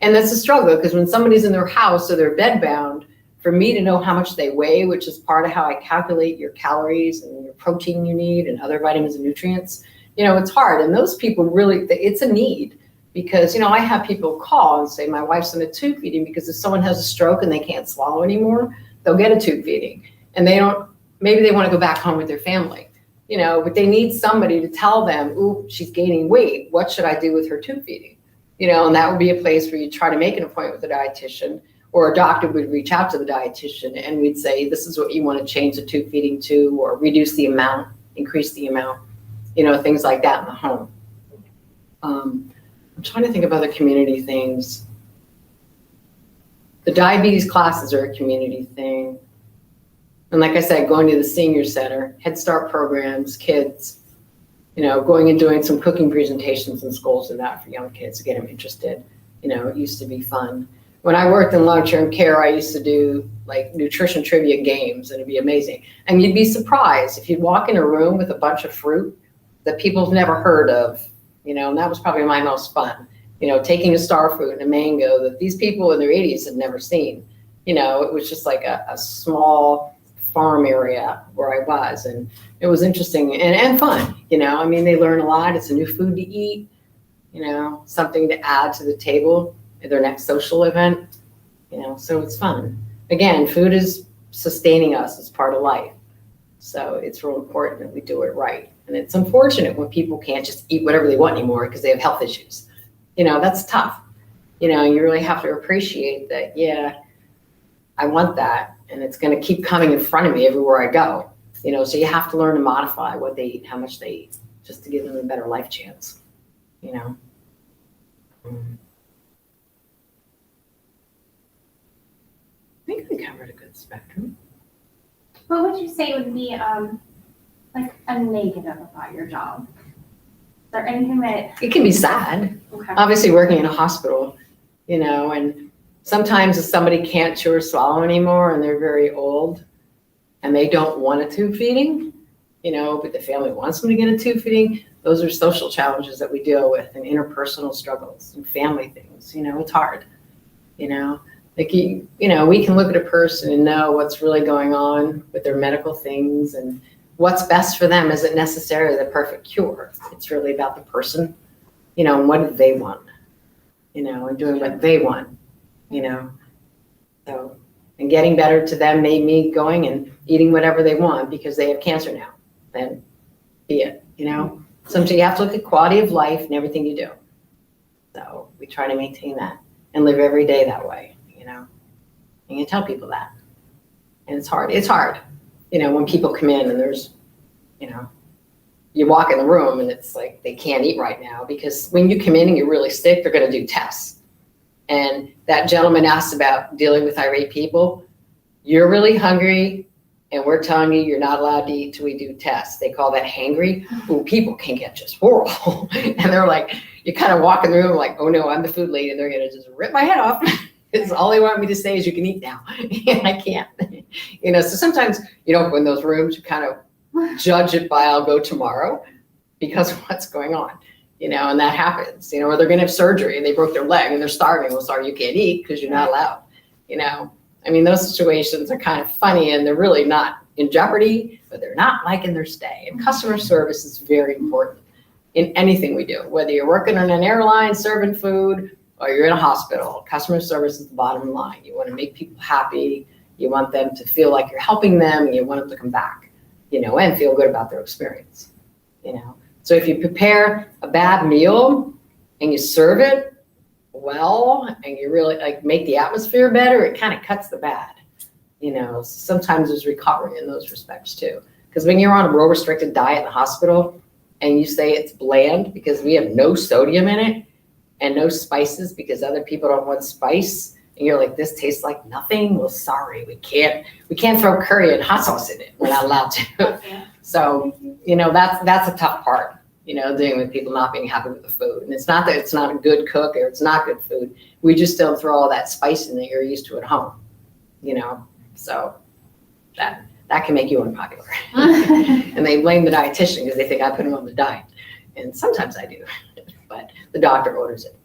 Speaker 1: And that's a struggle, because when somebody's in their house or they're bedbound, for me to know how much they weigh, which is part of how I calculate your calories and your protein you need and other vitamins and nutrients, you know, it's hard. And those people really, it's a need, because, you know, I have people call and say, my wife's in a tube feeding because if someone has a stroke and they can't swallow anymore, they'll get a tube feeding. And they don't, maybe they want to go back home with their family, you know, but they need somebody to tell them, ooh, she's gaining weight. What should I do with her tube feeding? You know, and that would be a place where you try to make an appointment with a dietitian, or a doctor would reach out to the dietitian and we'd say, this is what you want to change the tube feeding to, or reduce the amount, increase the amount, you know, things like that in the home. I'm trying to think of other community things. The diabetes classes are a community thing. And like I said, going to the senior center, Head Start programs, kids, you know, going and doing some cooking presentations in schools and that for young kids to get them interested. You know, it used to be fun. When I worked in long-term care, I used to do like nutrition trivia games, and it'd be amazing. And you'd be surprised if you'd walk in a room with a bunch of fruit that people have never heard of, you know, and that was probably my most fun. You know, taking a star fruit and a mango that these people in their 80s had never seen. You know, it was just like a small farm area where I was, and it was interesting and fun. You know, I mean, they learn a lot. It's a new food to eat, you know, something to add to the table. their next social event, so it's fun. Again, food is sustaining us. It's part of life. So it's real important that we do it right. And it's unfortunate when people can't just eat whatever they want anymore because they have health issues. That's tough. You really have to appreciate that, yeah, I want that, and it's going to keep coming in front of me everywhere I go. So you have to learn to modify what they eat, how much they eat, just to give them a better life chance. I think we covered a good spectrum.
Speaker 2: What would you say would be like a negative about your job? Is there anything that?
Speaker 1: It can be sad.
Speaker 2: Okay.
Speaker 1: Obviously, working in a hospital, and sometimes if somebody can't chew or swallow anymore and they're very old and they don't want a tube feeding, but the family wants them to get a tube feeding, those are social challenges that we deal with, and interpersonal struggles and family things. It's hard. Like, we can look at a person and know what's really going on with their medical things and what's best for them isn't necessarily the perfect cure. It's really about the person, and what do they want, and doing what they want, So, and getting better to them made me going and eating whatever they want because they have cancer now. Then be it, Sometimes you have to look at quality of life and everything you do. So we try to maintain that and live every day that way, And you tell people that. And it's hard. It's hard, when people come in and there's, you walk in the room and it's like they can't eat right now because when you come in and you're really sick, they're going to do tests. And that gentleman asked about dealing with irate people. You're really hungry and we're telling you you're not allowed to eat till we do tests. They call that hangry. Ooh, people can get just horrible. And they're like, you kind of walk in the room like, oh no, I'm the food lady. And they're going to just rip my head off. It's all they want me to say is you can eat now. And I can't. So sometimes, go in those rooms, you kind of judge it by I'll go tomorrow because of what's going on, and that happens, or they're going to have surgery and they broke their leg and they're starving. Well, sorry, you can't eat because you're not allowed, those situations are kind of funny and they're really not in jeopardy, but they're not liking their stay. And customer service is very important in anything we do, whether you're working on an airline serving food or you're in a hospital. Customer service is the bottom line. You want to make people happy. You want them to feel like you're helping them and you want them to come back, and feel good about their experience, So if you prepare a bad meal and you serve it well and you really make the atmosphere better, it kind of cuts the bad. Sometimes there's recovery in those respects too. Because when you're on a real restricted diet in the hospital and you say it's bland because we have no sodium in it and no spices because other people don't want spice, and you're like, this tastes like nothing. Well, sorry, we can't throw curry and hot sauce in it. We're not allowed to. So, that's a tough part, dealing with people not being happy with the food. And it's not that it's not a good cook or it's not good food. We just don't throw all that spice in that you're used to at home, So that can make you unpopular. And they blame the dietitian because they think I put them on the diet. And sometimes I do, but the doctor orders it.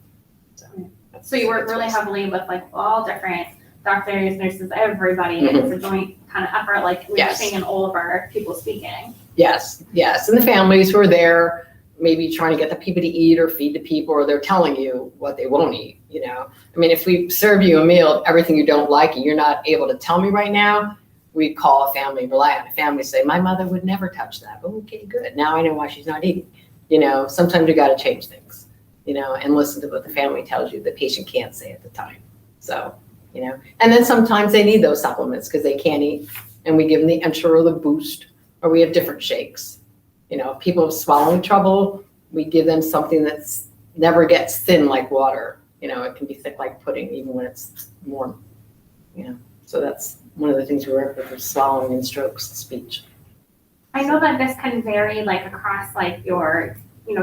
Speaker 2: So you work really heavily with all different doctors, nurses, everybody.
Speaker 1: Mm-hmm.
Speaker 2: It's a joint kind of effort, we're seeing in all of our people speaking.
Speaker 1: Yes. And the families who are there, maybe trying to get the people to eat or feed the people, or they're telling you what they won't eat, if we serve you a meal, everything you don't like and you're not able to tell me right now, we call a family and rely on a family, say, my mother would never touch that. Okay, good. Now I know why she's not eating. Sometimes you got to change things. And listen to what the family tells you the patient can't say at the time. So, and then sometimes they need those supplements because they can't eat. And we give them the Ensure or the Boost, or we have different shakes. If people have swallowing trouble, we give them something that's never gets thin like water. It can be thick like pudding, even when it's warm. So that's one of the things we work with swallowing and strokes, speech.
Speaker 2: I know that this can vary across your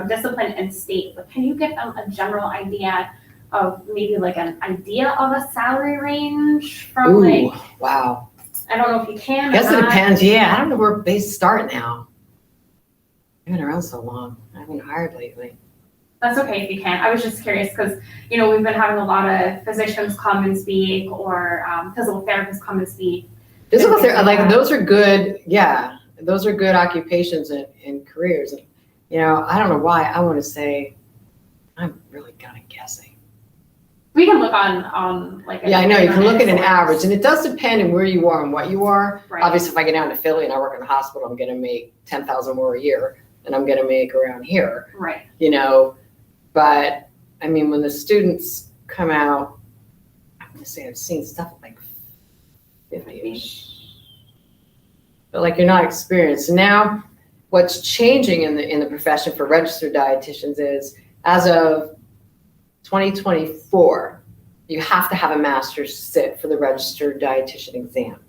Speaker 2: discipline and state, but can you give them a general idea of maybe an idea of a salary range from
Speaker 1: Ooh, wow.
Speaker 2: I don't know if you can.
Speaker 1: I guess it depends. Yeah, I don't know where they start now. I've been around so long. I haven't hired lately.
Speaker 2: That's okay if you can't. I was just curious because, we've been having a lot of physicians come and speak or physical therapists come and speak.
Speaker 1: Physical therapy, those are good. Yeah, those are good occupations and careers. I don't know why I want to say, I'm really kind of guessing.
Speaker 2: We can look on like.
Speaker 1: Yeah, I know, you can look at an
Speaker 2: internet
Speaker 1: average, and it does depend on where you are and what you are.
Speaker 2: Right.
Speaker 1: Obviously, if I get down to Philly and I work in a hospital, I'm gonna make 10,000 more a year than I'm gonna make around here,
Speaker 2: Right.
Speaker 1: you know? But, I mean, when the students come out, I'm gonna say I've seen stuff like 50-ish. But like, you're not experienced. Now, what's changing in the profession for registered dietitians is, as of 2024, you have to have a master's sit for the registered dietitian exam.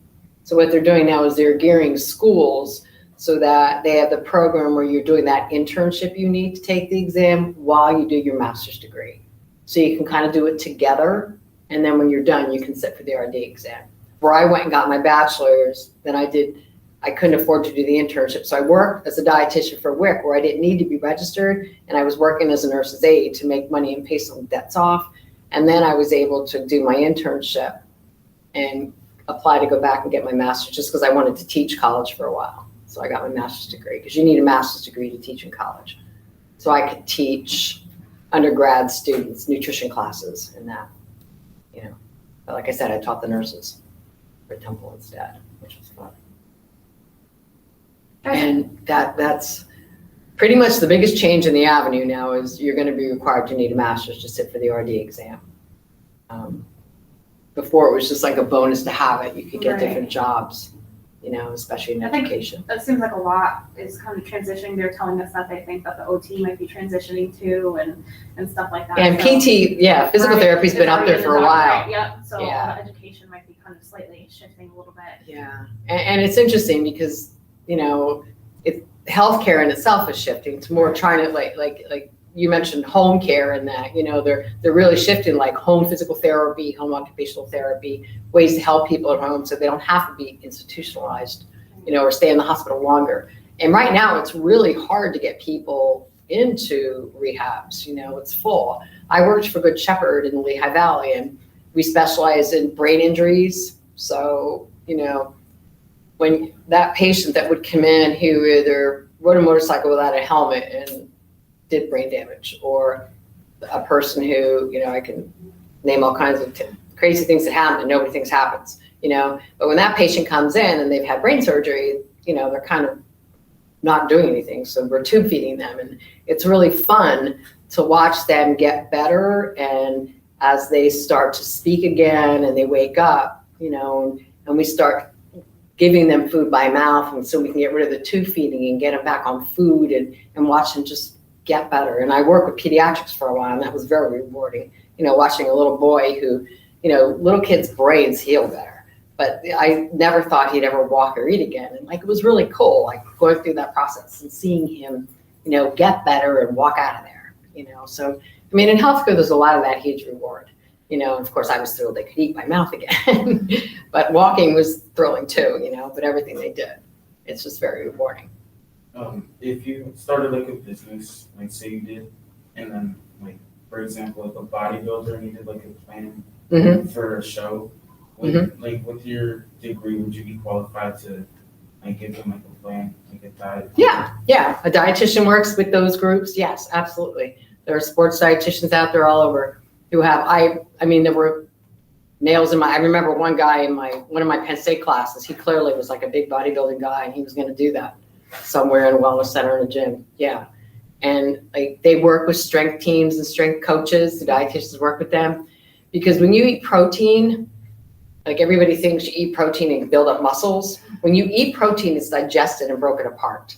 Speaker 1: So what they're doing now is they're gearing schools so that they have the program where you're doing that internship you need to take the exam while you do your master's degree. So you can kind of do it together, and then when you're done, you can sit for the RD exam. Where I went and got my bachelor's, then I couldn't afford to do the internship. So I worked as a dietitian for WIC, where I didn't need to be registered, and I was working as a nurse's aide to make money and pay some debts off. And then I was able to do my internship and apply to go back and get my master's, just because I wanted to teach college for a while. So I got my master's degree, because you need a master's degree to teach in college. So I could teach undergrad students nutrition classes and that, you know. But like I said, I taught the nurses for Temple instead, which was fun. And that's pretty much the biggest change in the avenue now, is you're going to be required to need a master's to sit for the RD exam. Before it was just like a bonus to have it. You could get different jobs, you know, especially in education.
Speaker 2: That seems like a lot is kind of transitioning. They're telling us that they think that the OT might be transitioning to and stuff like that.
Speaker 1: And
Speaker 2: so,
Speaker 1: PT, yeah, physical therapy's been up there for a while.
Speaker 2: Right, yep. So
Speaker 1: Yeah.
Speaker 2: education might be kind of slightly shifting a little bit.
Speaker 1: Yeah, and it's interesting because, you know, healthcare in itself is shifting to more trying to like you mentioned home care, and that, you know, they're really shifting, like home physical therapy, home occupational therapy, ways to help people at home so they don't have to be institutionalized, you know, or stay in the hospital longer. And right now it's really hard to get people into rehabs, you know, it's full. I worked for Good Shepherd in the Lehigh Valley, and we specialize in brain injuries. So, you know, when that patient that would come in who either rode a motorcycle without a helmet and did brain damage, or a person who, you know, I can name all kinds of crazy things that happen and nobody thinks happens, you know, but when that patient comes in and they've had brain surgery, you know, they're kind of not doing anything. So we're tube feeding them, and it's really fun to watch them get better. And as they start to speak again and they wake up, you know, and we start giving them food by mouth, and so we can get rid of the tube feeding and get them back on food and watch them just get better. And I worked with pediatrics for a while, and that was very rewarding, you know, watching a little boy who, you know, little kids' brains heal better, but I never thought he'd ever walk or eat again. And like, it was really cool, like going through that process and seeing him, you know, get better and walk out of there, you know. So, I mean, in healthcare, there's a lot of that huge reward, you know. Of course, I was thrilled they could eat by mouth again, but walking was thrilling too, you know, but everything they did, it's just very rewarding.
Speaker 4: If you started like a business, like say you did, and then like, for example, like a bodybuilder, and you did like a plan for a show, like with your degree, would you be qualified to like give them like a plan, like a diet?
Speaker 1: Yeah, a dietitian works with those groups. Yes, absolutely. There are sports dietitians out there all over who have, I mean, there were nails in I remember one guy in one of my Penn State classes, he clearly was like a big bodybuilding guy, and he was going to do that somewhere in a wellness center in a gym. Yeah. And like, they work with strength teams and strength coaches. The dietitians work with them, because when you eat protein, like everybody thinks you eat protein and build up muscles. When you eat protein, it's digested and broken apart.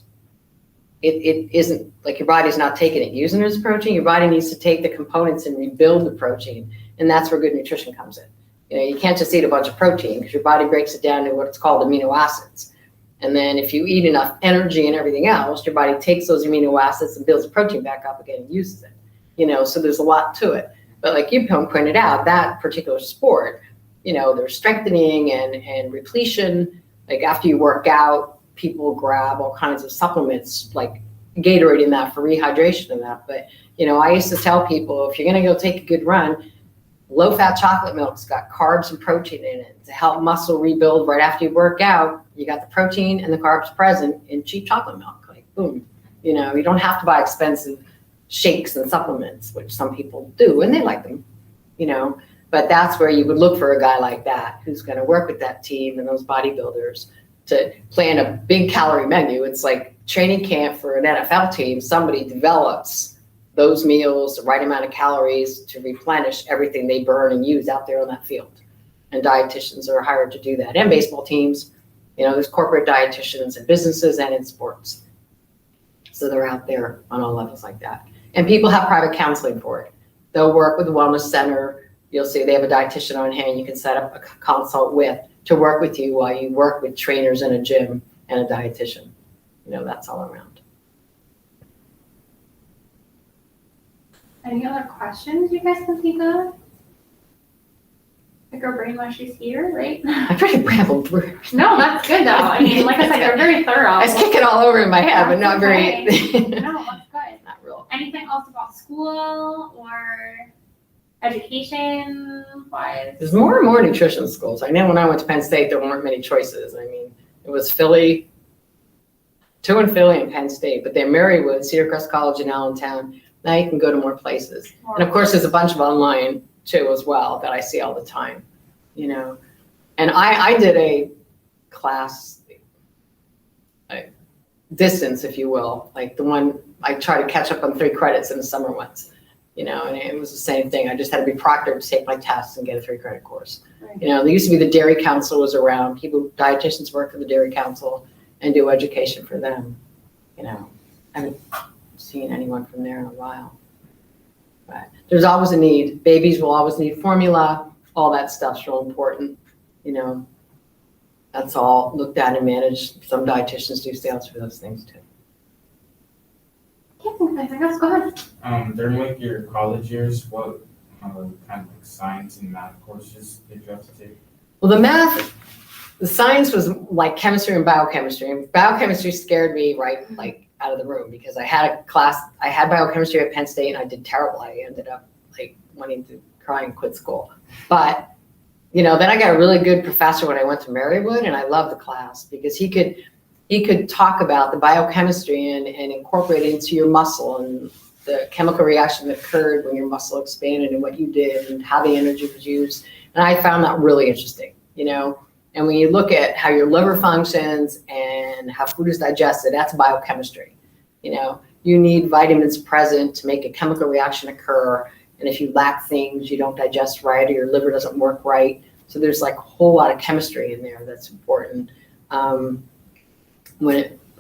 Speaker 1: It isn't like your body's not taking it, using it as protein. Your body needs to take the components and rebuild the protein. And that's where good nutrition comes in. You know, you can't just eat a bunch of protein, because your body breaks it down to what's called amino acids. And then if you eat enough energy and everything else, your body takes those amino acids and builds the protein back up again and uses it. You know, so there's a lot to it. But like you pointed out, that particular sport, you know, there's strengthening and repletion. Like after you work out, people grab all kinds of supplements, like Gatorade and that, for rehydration and that. But, you know, I used to tell people, if you're going to go take a good run, low-fat chocolate milk's got carbs and protein in it to help muscle rebuild right after you work out. You got the protein and the carbs present in cheap chocolate milk. Like, boom. You know, you don't have to buy expensive shakes and supplements, which some people do, and they like them. but that's where you would look for a guy like that who's going to work with that team and those bodybuilders to plan a big calorie menu. It's like training camp for an NFL team. Somebody develops those meals, the right amount of calories to replenish everything they burn and use out there on that field. And dietitians are hired to do that. And baseball teams, there's corporate dietitians in businesses and in sports. So they're out there on all levels like that. And people have private counseling for it. They'll work with the wellness center. You'll see they have a dietitian on hand you can set up a consult with to work with you while you work with trainers in a gym and a dietitian. That's all around.
Speaker 2: Any other questions you guys can think of? Like our brain while she's here, right?
Speaker 1: I pretty rambled through.
Speaker 2: No, that's good though. I mean, like I said, they're very thorough.
Speaker 1: I was kicking all over in my head, but not very.
Speaker 2: No, that's good.
Speaker 1: Not real.
Speaker 2: Anything else about school or education wise?
Speaker 1: There's more and more nutrition schools. I know when I went to Penn State, there weren't many choices. I mean, it was Philly, 2 in Philly and Penn State, but then Marywood, Cedar Crest College in Allentown. Now you can go to more places. And of course, there's a bunch of online too as well that I see all the time, And I did a class, distance, if you will, like the one I try to catch up on 3 credits in the summer once, and it was the same thing. I just had to be proctored to take my tests and get a 3-credit course.
Speaker 2: Right.
Speaker 1: There used to be the Dairy Council was around. Dietitians work for the Dairy Council and do education for them. I haven't seen anyone from there in a while. But there's always a need. Babies will always need formula. All that stuff's real important. That's all looked at and managed. Some dietitians do sales for those things too.
Speaker 2: Can't think of anything else. Go ahead.
Speaker 4: During like your college years, what kind of like science and math courses did you have to take?
Speaker 1: Well, the science was like chemistry and biochemistry. And biochemistry scared me right out of the room because I had biochemistry at Penn State and I did terrible. I ended up wanting to cry and quit school. But, then I got a really good professor when I went to Marywood and I loved the class because he could talk about the biochemistry and incorporate it into your muscle and the chemical reaction that occurred when your muscle expanded and what you did and how the energy was used. And I found that really interesting, And when you look at how your liver functions and how food is digested, that's biochemistry. You need vitamins present to make a chemical reaction occur. And if you lack things, you don't digest right or your liver doesn't work right. So there's a whole lot of chemistry in there that's important.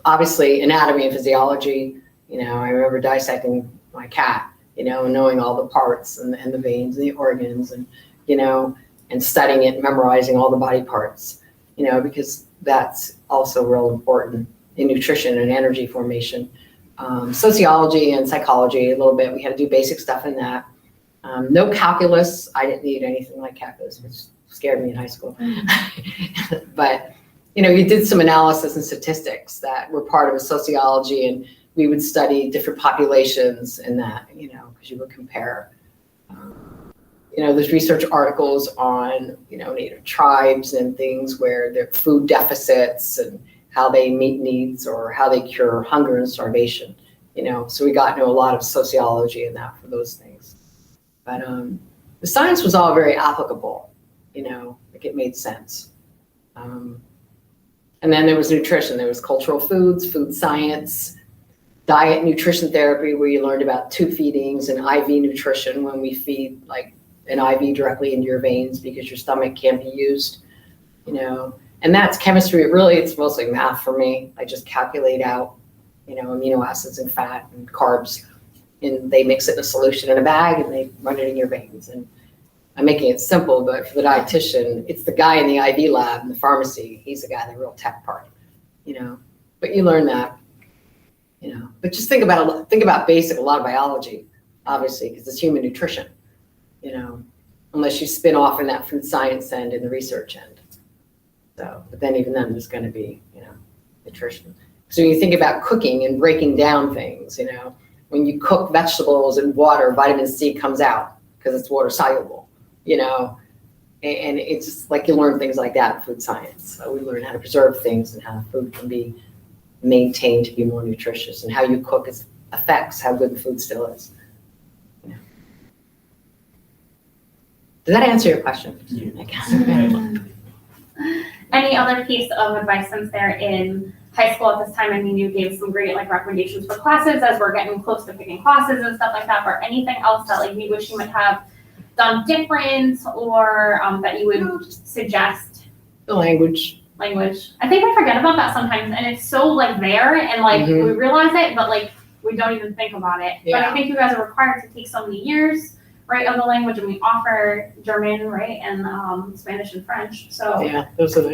Speaker 1: Obviously anatomy and physiology, I remember dissecting my cat, and knowing all the parts and the veins and the organs and, and studying it, memorizing all the body parts, because that's also real important in nutrition and energy formation. Sociology and psychology a little bit. We had to do basic stuff in that. No calculus. I didn't need anything like calculus, which scared me in high school. But, you did some analysis and statistics that were part of sociology, and we would study different populations in that, because you would compare. There's research articles on, Native tribes and things where there are food deficits and how they meet needs or how they cure hunger and starvation, So we got into a lot of sociology in that for those things. But the science was all very applicable, it made sense. And then there was nutrition. There was cultural foods, food science, diet, nutrition therapy, where you learned about tube feedings and IV nutrition when we feed an IV directly into your veins because your stomach can't be used, and that's chemistry. It's mostly math for me. I just calculate out, amino acids and fat and carbs, and they mix it in a solution in a bag and they run it in your veins. And I'm making it simple, but for the dietitian, it's the guy in the IV lab in the pharmacy. He's the guy, the real tech part, but you learn that, but just think about a lot of biology, obviously, because it's human nutrition. Unless you spin off in that food science end and the research end. So, but then even then there's going to be, nutrition. So when you think about cooking and breaking down things, when you cook vegetables in water, vitamin C comes out because it's water soluble, and it's just like you learn things like that in food science. So we learn how to preserve things and how food can be maintained to be more nutritious and how you cook affects how good the food still is. Does that answer your question?
Speaker 4: Yeah.
Speaker 1: I guess. Okay.
Speaker 2: Any other piece of advice since they're in high school at this time? I mean, you gave some great like recommendations for classes as we're getting close to picking classes and stuff like that, but anything else that like you wish you might have done different or that you would suggest?
Speaker 1: The language.
Speaker 2: I think we forget about that sometimes and it's so like there and like we realize it, but like we don't even think about it. But
Speaker 1: Yeah.
Speaker 2: I think you guys are required to take so many years, right, of the language, and we offer German, right, and Spanish and French. So
Speaker 1: Yeah, those are the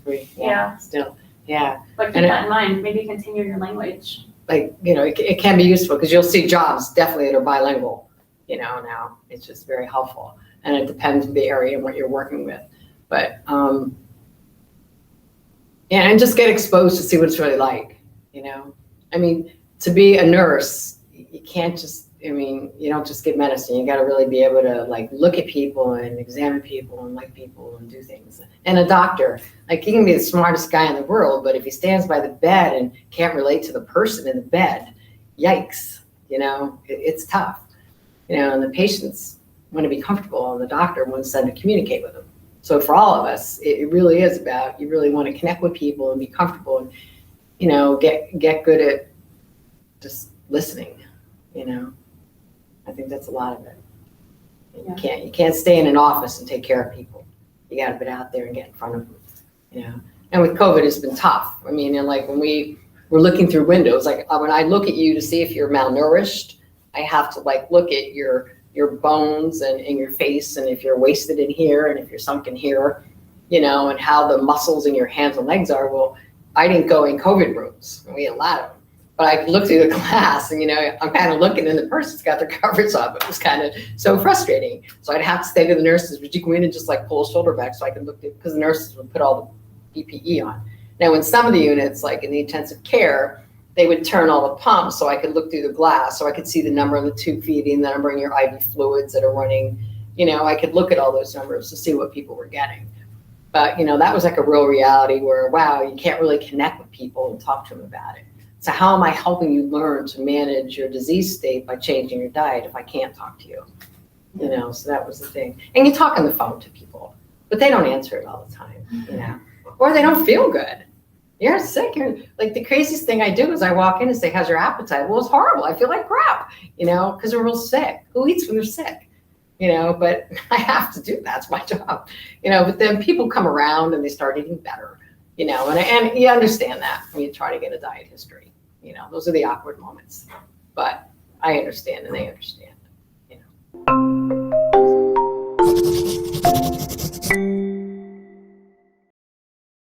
Speaker 1: three.
Speaker 2: Yeah.
Speaker 1: Still, yeah.
Speaker 2: but keep
Speaker 1: And
Speaker 2: that in mind. Maybe continue your language.
Speaker 1: Like, it can be useful because you'll see jobs definitely that are bilingual, now. It's just very helpful. And it depends on the area and what you're working with. But, yeah, and just get exposed to see what it's really like, I mean, to be a nurse, you can't just, you don't just give medicine. You got to really be able to like look at people and examine people and like people and do things. And a doctor, like he can be the smartest guy in the world, but if he stands by the bed and can't relate to the person in the bed, yikes, it's tough. And the patients want to be comfortable and the doctor wants them to communicate with them. So for all of us, it really is about, you really want to connect with people and be comfortable and, get good at just listening, I think that's a lot of it. And you can't stay in an office and take care of people. You got to get out there and get in front of them, And with COVID, it's been tough. I mean, and like when we were looking through windows, like when I look at you to see if you're malnourished, I have to like look at your bones and in your face, and if you're wasted in here and if you're sunken here, and how the muscles in your hands and legs are. Well, I didn't go in COVID rooms, and we had a lot of them. But I could look through the glass and, I'm kind of looking and the person's got their covers up. It was kind of so frustrating. So I'd have to say to the nurses, would you come in and just like pull a shoulder back so I could look at, because the nurses would put all the PPE on. Now in some of the units, like in the intensive care, they would turn all the pumps so I could look through the glass, so I could see the number on the tube feeding, the number in your IV fluids that are running. I could look at all those numbers to see what people were getting. But, that was like a real reality where, wow, you can't really connect with people and talk to them about it. So how am I helping you learn to manage your disease state by changing your diet if I can't talk to you? So that was the thing. And you talk on the phone to people, but they don't answer it all the time, or they don't feel good. You're sick. Like the craziest thing I do is I walk in and say, how's your appetite? Well, it's horrible. I feel like crap, because we're real sick. Who eats when they're sick? But I have to do that. It's my job, but then people come around and they start eating better, and you understand that when you try to get a diet history, those are the awkward moments, but I understand and they understand,